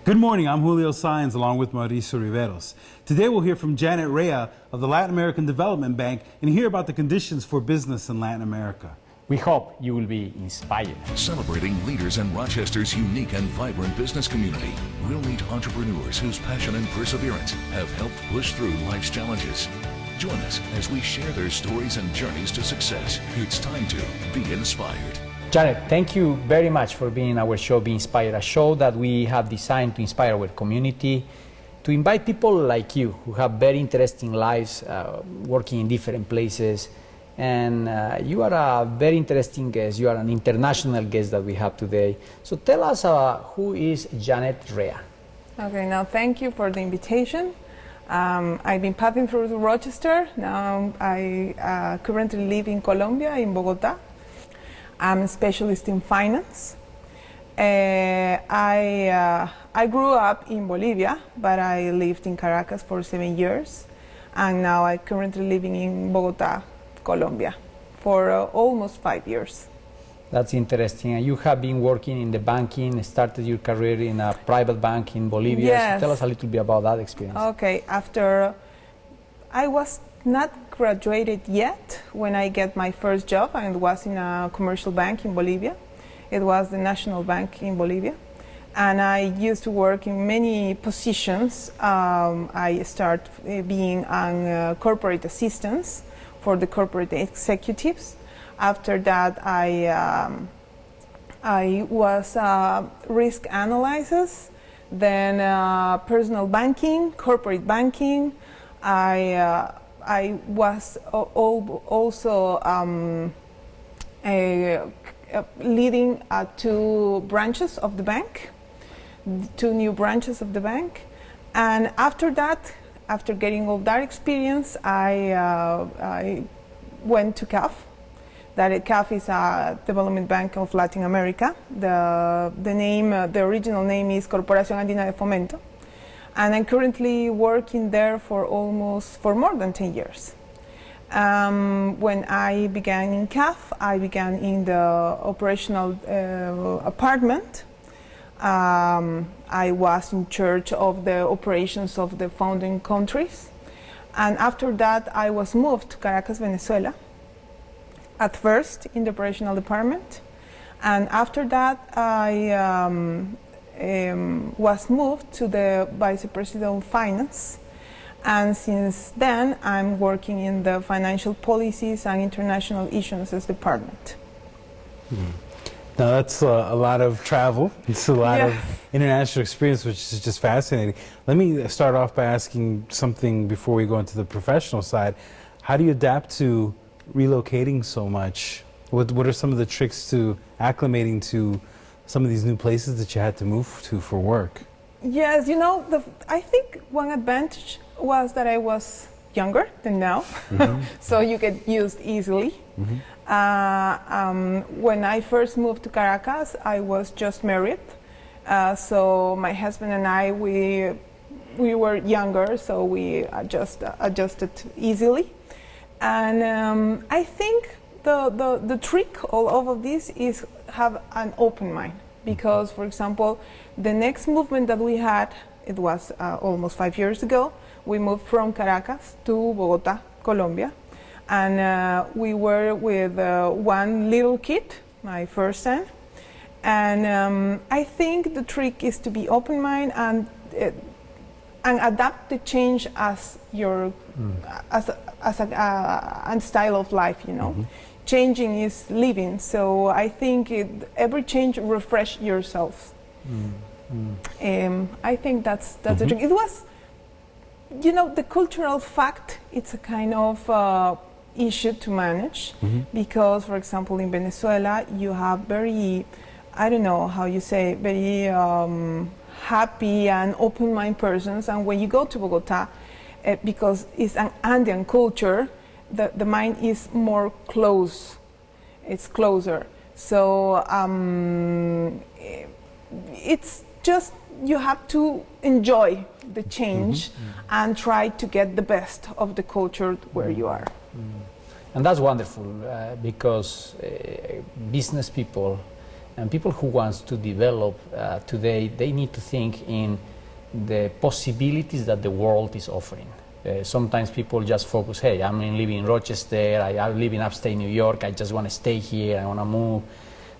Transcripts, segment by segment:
Good morning, I'm Julio Sáenz along with Mauricio Riveros. Today we'll hear from Janet Rea of the Latin American Development Bank and hear about the conditions for business in Latin America. We hope you will be inspired. Celebrating leaders in Rochester's unique and vibrant business community. We'll meet entrepreneurs whose passion and perseverance have helped push through life's challenges. Join us as we share their stories and journeys to success. It's time to be inspired. Janet, thank you very much for being in our show, Be Inspired, a show that we have designed to inspire our community, to invite people like you who have very interesting lives, working in different places. And you are a very interesting guest. You are an international guest that we have today. So tell us who is Janet Rea? Okay, now thank you for the invitation. I've been passing through Rochester. Now I currently live in Colombia, in Bogota. I'm a specialist in finance. I grew up in Bolivia, but I lived in Caracas for 7 years. And now I'm currently living in Bogota, Colombia, for almost 5 years. That's interesting. And you have been working in the banking, started your career in a private bank in Bolivia. Yes. So tell us a little bit about that experience. Okay, after I was not graduated yet when I get my first job, and was in a commercial bank in Bolivia. It was the National Bank in Bolivia. And I used to work in many positions. I started being on corporate assistance for the corporate executives. After that, I was risk analysis, then personal banking, corporate banking. I was also leading two branches of the bank, two new branches of the bank. And after that, after getting all that experience, I went to CAF. CAF is a development bank of Latin America. The original name is Corporación Andina de Fomento. And I'm currently working there for more than 10 years. When I began in CAF, I began in the operational department. I was in charge of the operations of the founding countries. And after that, I was moved to Caracas, Venezuela, at first in the operational department. And after that, I was moved to the Vice President of Finance. And since then, I'm working in the Financial Policies and International Issuances Department. Now that's a lot of travel. It's a lot of international experience, which is just fascinating. Let me start off by asking something before we go into the professional side. How do you adapt to relocating so much? What are some of the tricks to acclimating to some of these new places that you had to move to for work? Yes, you know, I think one advantage was that I was younger than now, so you get used easily. When I first moved to Caracas, I was just married, so my husband and I, we were younger, so we adjusted easily. And I think the trick all of this is have an open mind, because, for example, the next movement that we had, it was almost 5 years ago. We moved from Caracas to Bogota, Colombia, and we were with one little kid, my first son. And I think the trick is to be open mind and adapt the change as your as a style of life, you know. Changing is living, so I think every change refresh yourself. I think that's the trick. It was, you know, the cultural fact, it's a kind of issue to manage, because, for example, in Venezuela, you have very, I don't know how you say, very happy and open-minded persons, and when you go to Bogota, because it's an Andean culture, the mind is more close, it's closer. So it's just, you have to enjoy the change and try to get the best of the culture where you are. And that's wonderful, because business people And people who want to develop today, they need to think in the possibilities that the world is offering. Sometimes people just focus, hey, I'm living in Rochester, I live in upstate New York, I just want to stay here, I want to move.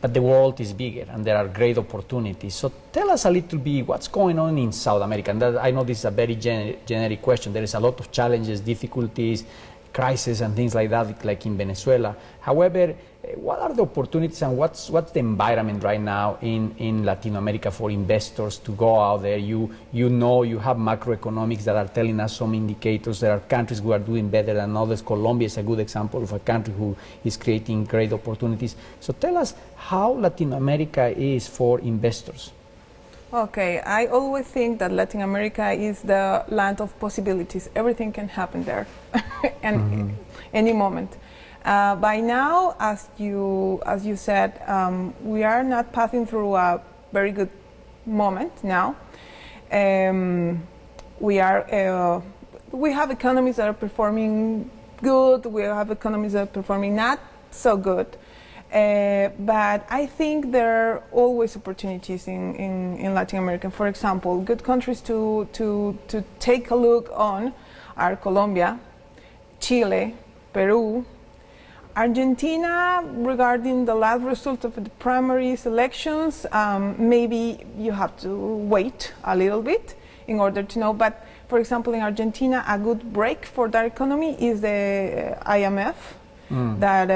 But the world is bigger and there are great opportunities. So tell us a little bit what's going on in South America. And I know this is a very generic question. There is a lot of challenges, difficulties, crisis and things like that, like in Venezuela. However, what are the opportunities and what's the environment right now in Latin America for investors to go out there? You know, you have macroeconomics that are telling us some indicators. There are countries who are doing better than others. Colombia is a good example of a country who is creating great opportunities. So tell us how Latin America is for investors. Okay, I always think that Latin America is the land of possibilities. Everything can happen there, and any moment. By now, as you said, we are not passing through a very good moment now. We have economies that are performing good. We have economies that are performing not so good. But I think there are always opportunities in Latin America. For example, good countries to take a look on are Colombia, Chile, Peru, Argentina. Regarding the last result of the primary elections, maybe you have to wait a little bit in order to know. But for example, in Argentina, a good break for that economy is the IMF. That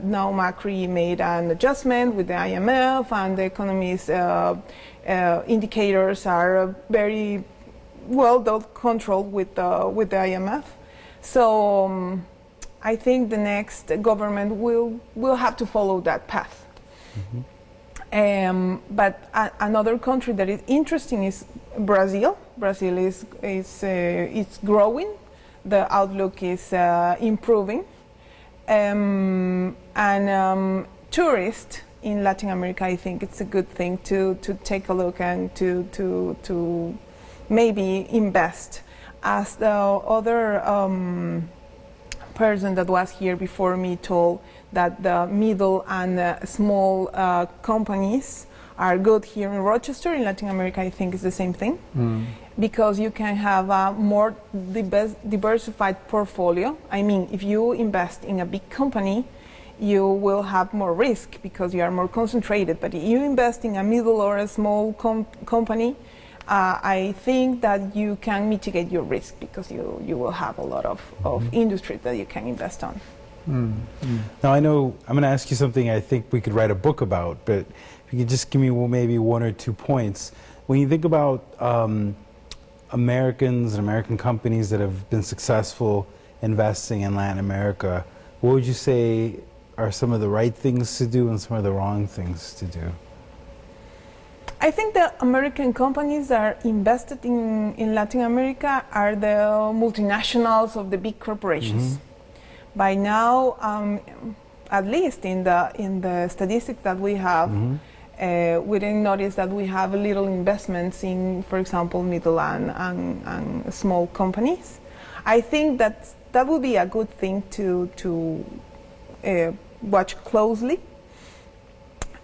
now Macri made an adjustment with the IMF, and the economy's indicators are very well controlled with the IMF. So I think the next government will have to follow that path. But another country that is interesting is Brazil. Brazil is growing. The outlook is improving. Tourists in Latin America, I think it's a good thing to take a look and to maybe invest. As the other person that was here before me told, that the middle and small companies are good here in Rochester. In Latin America, I think it's the same thing. Because you can have a more diversified portfolio. I mean, if you invest in a big company, you will have more risk because you are more concentrated. But if you invest in a middle or a small company, I think that you can mitigate your risk because you will have a lot of industry that you can invest on. Now, I know I'm going to ask you something I think we could write a book about, but if you could just give me maybe 1 or 2 points. When you think about Americans and American companies that have been successful investing in Latin America, what would you say are some of the right things to do and some of the wrong things to do? I think the American companies that are invested in Latin America are the multinationals of the big corporations. By now, at least in the statistics that we have, we didn't notice that we have little investments in, for example, middle and small companies. I think that would be a good thing to watch closely.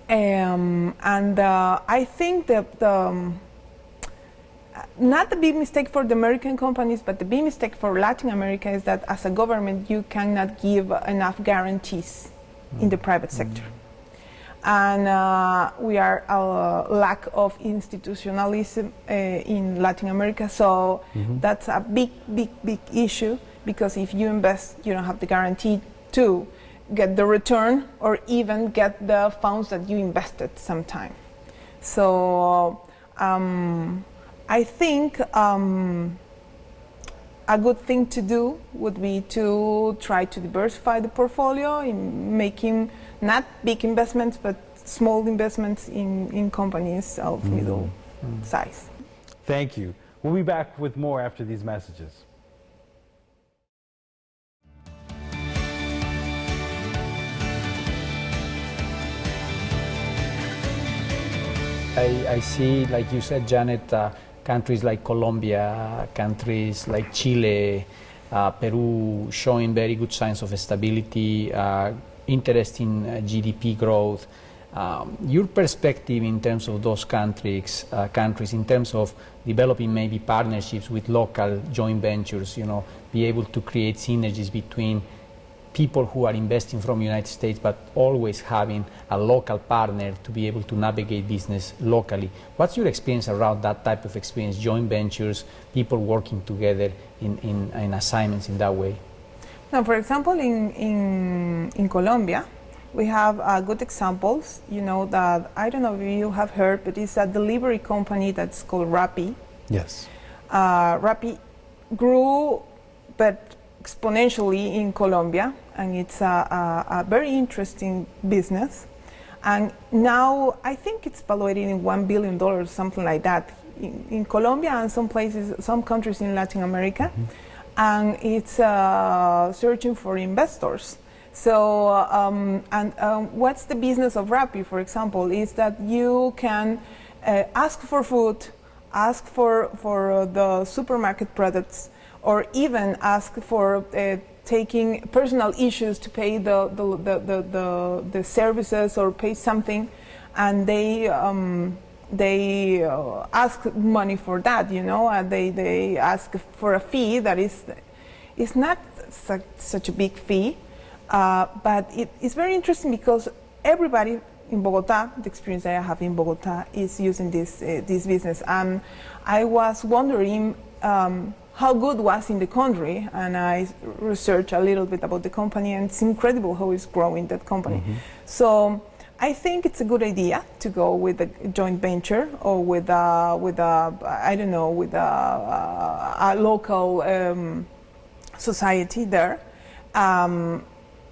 I think that not the big mistake for the American companies, but the big mistake for Latin America is that as a government you cannot give enough guarantees in the private sector. And we are a lack of institutionalism in Latin America, so that's a big issue, because if you invest, you don't have the guarantee to get the return or even get the funds that you invested sometime. So I think a good thing to do would be to try to diversify the portfolio in making not big investments but small investments in companies of middle size. Thank you. We'll be back with more after these messages. I see, like you said, Janet, countries like Colombia, countries like Chile, Peru showing very good signs of stability, interesting GDP growth. Your perspective in terms of those countries, in terms of developing maybe partnerships with local joint ventures, be able to create synergies between people who are investing from the United States, but always having a local partner to be able to navigate business locally. What's your experience around that type of experience, joint ventures, people working together in assignments in that way? Now, for example, in Colombia, we have good examples, that I don't know if you have heard, but it's a delivery company that's called Rappi. Yes. Rappi grew, but exponentially in Colombia, and it's a very interesting business. And now I think it's valued in $1 billion, something like that, in Colombia and some countries in Latin America. Mm-hmm. And it's searching for investors. So, what's the business of Rappi, for example, is that you can ask for food, ask for the supermarket products, or even ask for taking personal issues to pay the services or pay something, and they ask money for that, and they ask for a fee that is not such a big fee, but it's very interesting because everybody in Bogota, the experience that I have in Bogota, is using this business. And I was wondering how good was in the country, and I researched a little bit about the company, and it's incredible how it's growing, that company. Mm-hmm. So I think it's a good idea to go with a joint venture or with a local society there,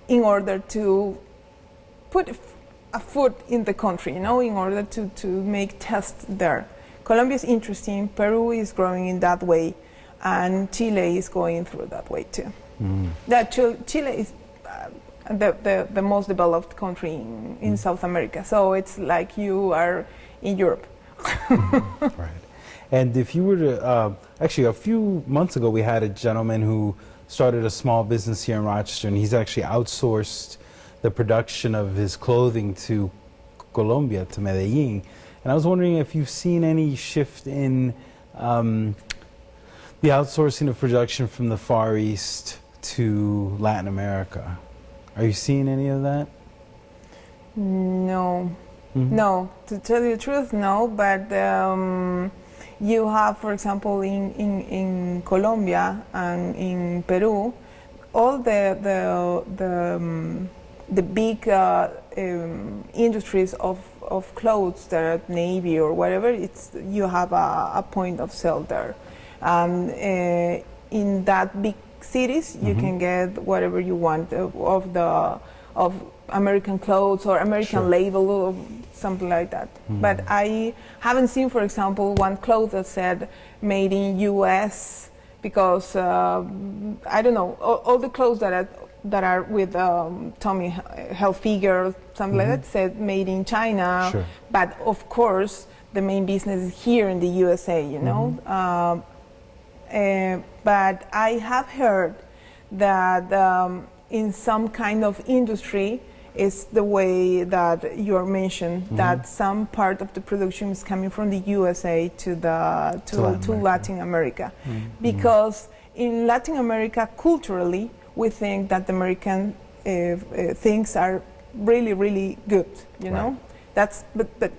in order to put a foot in the country, in order to make tests there. Colombia is interesting, Peru is growing in that way, and Chile is going through that way too. Mm. Chile is the most developed country in South America, so it's like you are in Europe. Right. And if you were to, actually a few months ago we had a gentleman who started a small business here in Rochester, and he's actually outsourced the production of his clothing to Colombia, to Medellin. And I was wondering if you've seen any shift in the outsourcing of production from the Far East to Latin America. Are you seeing any of that? No. Mm-hmm. No. To tell you the truth, no. But you have, for example, in Colombia and in Peru, all the big industries of clothes that are Navy or whatever, you have a point of sale there. In that big cities, you can get whatever you want of American clothes or American label or something like that. But I haven't seen, for example, one cloth that said made in US, because I don't know, all the clothes that are with Tommy Hilfiger, something like that, said made in China. Sure. But of course, the main business is here in the USA, but I have heard that in some kind of industry is the way that you are mentioned, that some part of the production is coming from the USA to Latin America. Because in Latin America, culturally, we think that the American things are really, really good, know? But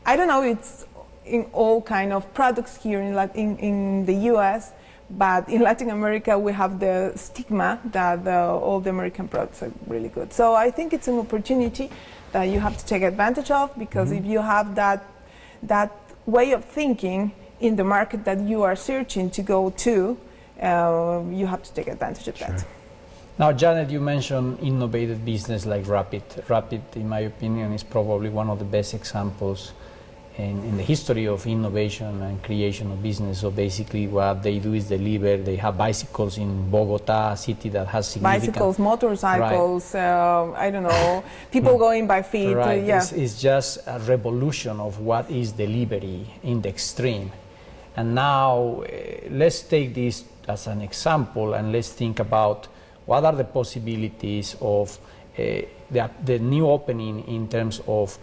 I don't know, it's in all kind of products here in the US, but in Latin America we have the stigma that all the American products are really good. So I think it's an opportunity that you have to take advantage of, because if you have that way of thinking in the market that you are searching to go to, you have to take advantage of that. Now, Janet, you mentioned innovative business like Rappi. Rappi, in my opinion, is probably one of the best examples in the history of innovation and creation of business. So basically what they do is deliver. They have bicycles in Bogota, a city that has significant... Bicycles, motorcycles, I don't know, people going by feet. Right. It's just a revolution of what is delivery in the extreme. And now let's take this as an example, and let's think about what are the possibilities of the new opening in terms of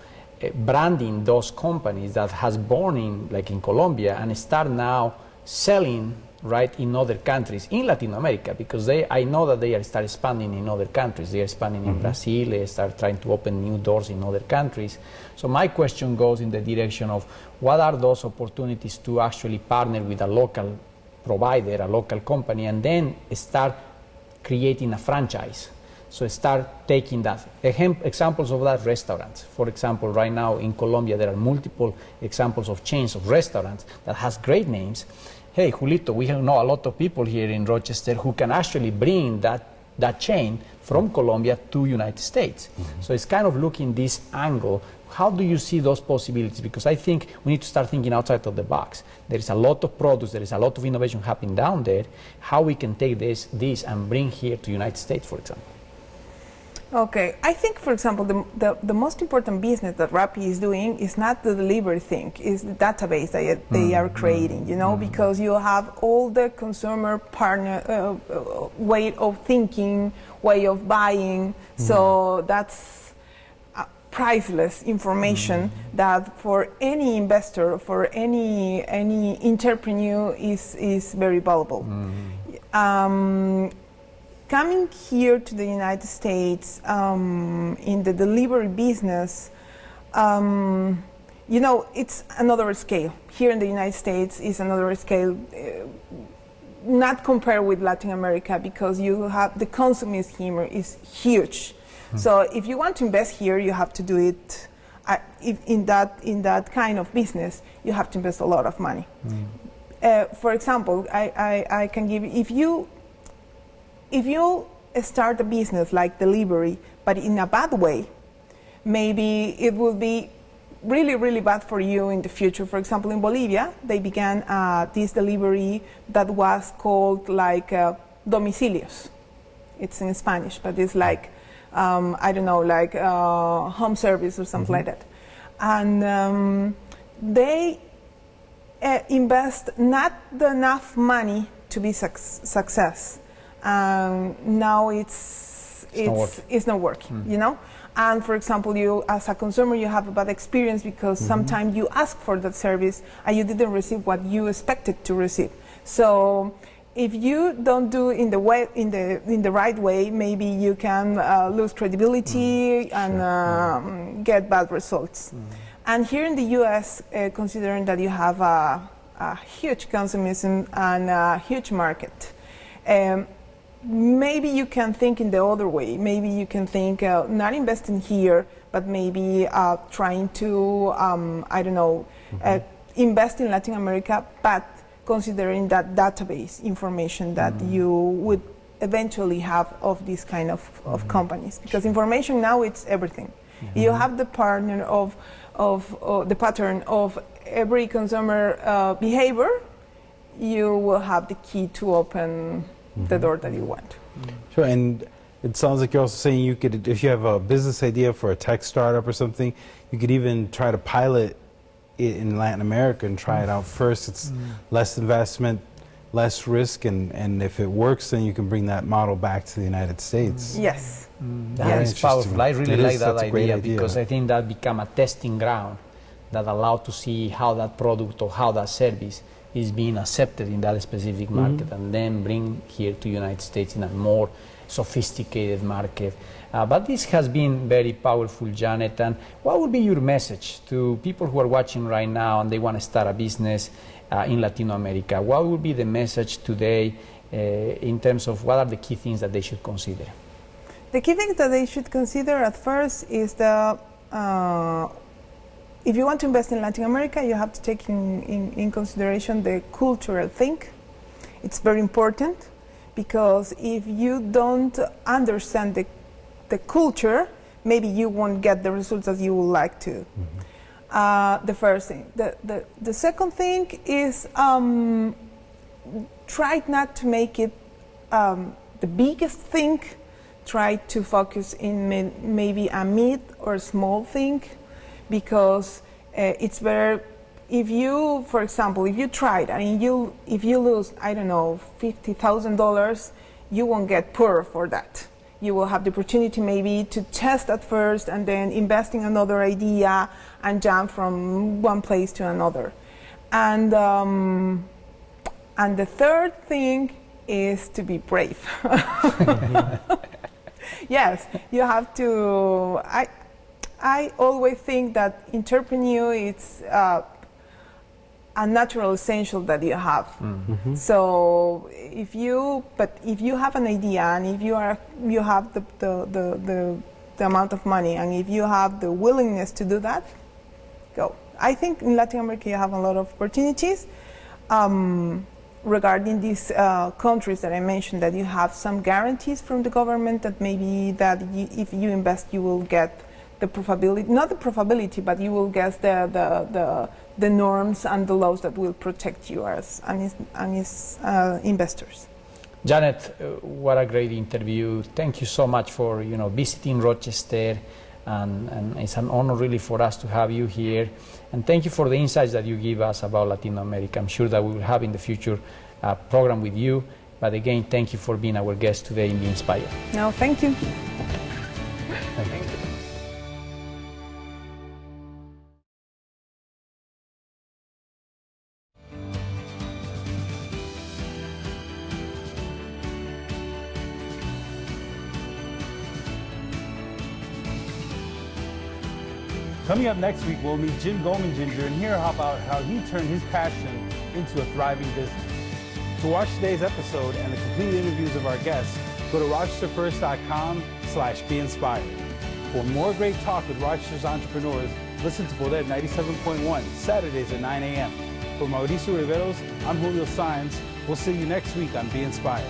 branding those companies that has born in, like in Colombia, and start now selling right in other countries in Latin America, because I know that they are start expanding in other countries. They are expanding in Brazil. They start trying to open new doors in other countries. So my question goes in the direction of what are those opportunities to actually partner with a local provider, a local company, and then start creating a franchise. So start taking that. Examples of that, restaurants. For example, right now in Colombia, there are multiple examples of chains of restaurants that has great names. Hey, Julito, we know a lot of people here in Rochester who can actually bring that chain from Colombia to United States. So it's kind of looking this angle. How do you see those possibilities? Because I think we need to start thinking outside of the box. There is a lot of products, there is a lot of innovation happening down there. How we can take this and bring here to United States, for example. Okay, I think, for example, the most important business that Rappi is doing is not the delivery thing, is the database that they are creating, you know, because you have all the consumer partner way of thinking, way of buying, so that's priceless information that for any investor, for any entrepreneur is very valuable. Coming here to the United States in the delivery business, you know, it's another scale. Here in the United States is another scale, not compared with Latin America, because you have the consumerist here is huge. So if you want to invest here, you have to do it in that kind of business. You have to invest a lot of money. For example, I can give you, if you start a business like delivery, but in a bad way, maybe it will be really, really bad for you in the future. For example, in Bolivia, they began this delivery that was called like domicilios. It's in Spanish, but it's like, I don't know, like home service or something like that. And they invest not enough money to be success. Now it's not working, you know. And for example, you as a consumer, you have a bad experience because sometimes you ask for that service and you didn't receive what you expected to receive. So if you don't do in the right way, maybe you can lose credibility and get bad results. And here in the U.S., considering that you have a huge consumerism and a huge market, maybe you can think in the other way. Maybe you can think not investing here, but maybe trying to, I don't know, invest in Latin America, but considering that database information that you would eventually have of this kind of companies. Because information now, it's everything. You have the partner of the pattern of every consumer behavior, you will have the key to open the door that you want. Sure, and it sounds like you're also saying you could, if you have a business idea for a tech startup or something, you could even try to pilot it in Latin America and try it out first. It's less investment, less risk, and if it works, then you can bring that model back to the United States. Yes. That is powerful. I really like that idea, idea because I think that become a testing ground that allow to see how that product or how that service is being accepted in that specific market, and then bring here to United States in a more sophisticated market. But this has been very powerful, Janet. And what would be your message to people who are watching right now and they want to start a business in Latin America? What would be the message today in terms of what are the key things that they should consider? The key things that they should consider at first is the if you want to invest in Latin America, you have to take in consideration the cultural thing. It's very important, because if you don't understand the culture, maybe you won't get the results as you would like to. The first thing. The second thing is try not to make it the biggest thing. Try to focus in maybe a mid or small thing, because it's better if you, for example, if you tried and if you lose, I don't know, $50,000, you won't get poor for that. you will have the opportunity maybe to test at first and then invest in another idea and jump from one place to another. And the third thing is to be brave. Yes, you have to. I always think that entrepreneur it's a natural essential that you have. Mm-hmm. So if you have an idea and if you have the amount of money and if you have the willingness to do that, go. I think in Latin America you have a lot of opportunities. Regarding these countries that I mentioned, that you have some guarantees from the government that maybe that if you invest you will get the profitability, not the profitability, but you will get the norms and the laws that will protect you as investors. Janet, what a great interview. Thank you so much for visiting Rochester, and it's an honor really for us to have you here. And thank you for the insights that you give us about Latin America. I'm sure that we will have in the future a program with you. But again, thank you for being our guest today in Be Inspired. No, thank you. Thank you. Coming up next week, we'll meet Jim Goldman Ginger and hear about how he turned his passion into a thriving business. To watch today's episode and the complete interviews of our guests, go to rochesterfirst.com/beinspired. For more great talk with Rochester's entrepreneurs, listen to Poder 97.1, Saturdays at 9 a.m. For Mauricio Riveros, I'm Julio Saenz. We'll see you next week on Be Inspired.